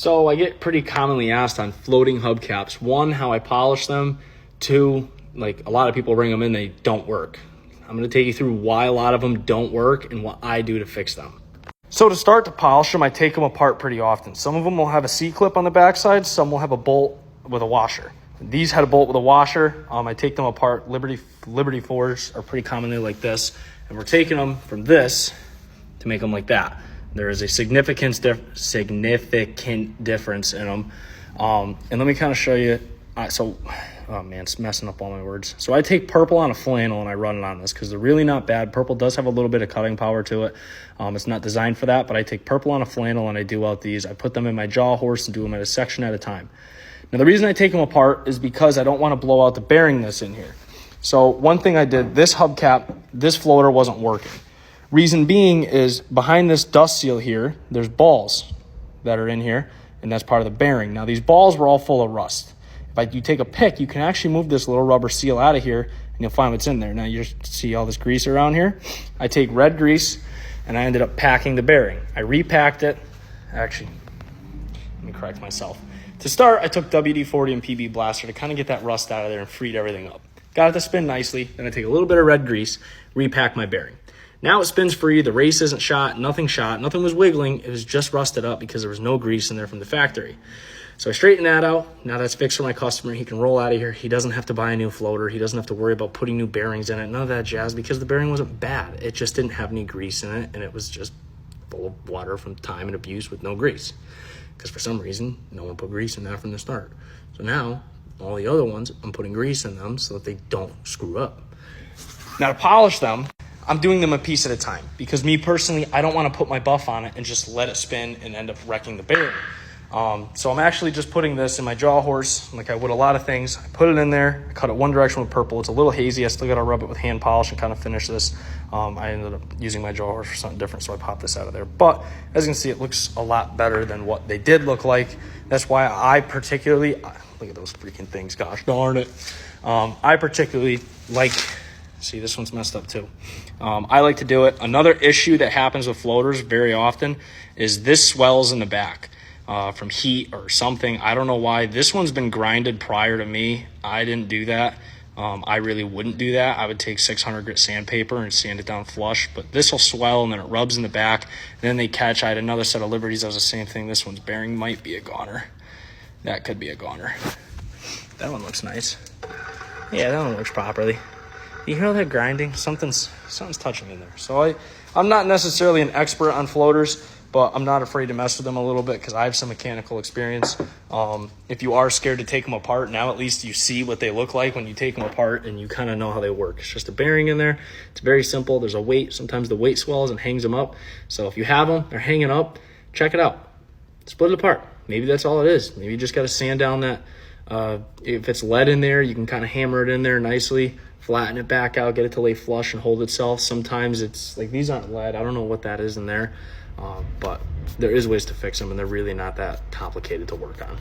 So I get pretty commonly asked on floating hubcaps, one, how I polish them, two, like a lot of people bring them in, they don't work. I'm going to take you through why a lot of them don't work and what I do to fix them. So to start to polish them, I take them apart pretty often. Some of them will have a C-clip on the backside, some will have a bolt with a washer. These had a bolt with a washer. I take them apart. Liberty 4s are pretty commonly like this, and we're taking them from this to make them like that. There is a significant difference in them. And let me kind of show you. Oh man, it's messing up all my words. So I take purple on a flannel and I run it on this because they're really not bad. Purple does have a little bit of cutting power to it. It's not designed for that, but I take purple on a flannel and I do out these. I put them in my jaw horse and do them at a section at a time. Now the reason I take them apart is because I don't want to blow out the bearing that's in here. So one thing I did, this hubcap, this floater wasn't working. Reason being is behind this dust seal here, there's balls that are in here, and that's part of the bearing. Now these balls were all full of rust. If you take a pick, you can actually move this little rubber seal out of here, and you'll find what's in there. Now you see all this grease around here. I take red grease, and I ended up packing the bearing. I repacked it. Actually, let me correct myself. To start, I took WD-40 and PB Blaster to kind of get that rust out of there and freed everything up. Got it to spin nicely. Then I take a little bit of red grease, repack my bearing. Now it spins free. The race isn't shot. Nothing was wiggling. It was just rusted up because there was no grease in there from the factory. So I straighten that out. Now that's fixed for my customer. He can roll out of here. He doesn't have to buy a new floater. He doesn't have to worry about putting new bearings in it. None of that jazz because the bearing wasn't bad. It just didn't have any grease in it, and it was just full of water from time and abuse with no grease. Because for some reason, no one put grease in that from the start. So now, all the other ones, I'm putting grease in them so that they don't screw up. Now to polish them, I'm doing them a piece at a time because me personally, I don't want to put my buff on it and just let it spin and end up wrecking the bearing. So I'm actually just putting this in my jaw horse like I would a lot of things. I put it in there, I cut it one direction with purple. It's a little hazy. I still got to rub it with hand polish and kind of finish this. I ended up using my jaw horse for something different, so I popped this out of there. But as you can see, it looks a lot better than what they did look like. That's why I particularly, look at those freaking things, gosh darn it. I particularly like, see, this one's messed up too. I like to do it. Another issue that happens with floaters very often is this swells in the back from heat or something. I don't know why. This one's been grinded prior to me. I didn't do that. I really wouldn't do that. I would take 600 grit sandpaper and sand it down flush, but this will swell and then it rubs in the back. And then they catch. I had another set of Liberties that was the same thing. This one's bearing might be a goner. That could be a goner. That one looks nice. Yeah, that one works properly. You hear all that grinding? Something's touching in there. So I'm not necessarily an expert on floaters, but I'm not afraid to mess with them a little bit because I have some mechanical experience. If you are scared to take them apart, now at least you see what they look like when you take them apart and you kind of know how they work. It's just a bearing in there. It's very simple. There's a weight. Sometimes the weight swells and hangs them up. So if you have them, they're hanging up, check it out. Split it apart. Maybe that's all it is. Maybe you just got to sand down that. If it's lead in there, you can kind of hammer it in there nicely, flatten it back out, get it to lay flush and hold itself. Sometimes it's like these aren't lead. I don't know what that is in there, but there is ways to fix them, and they're really not that complicated to work on.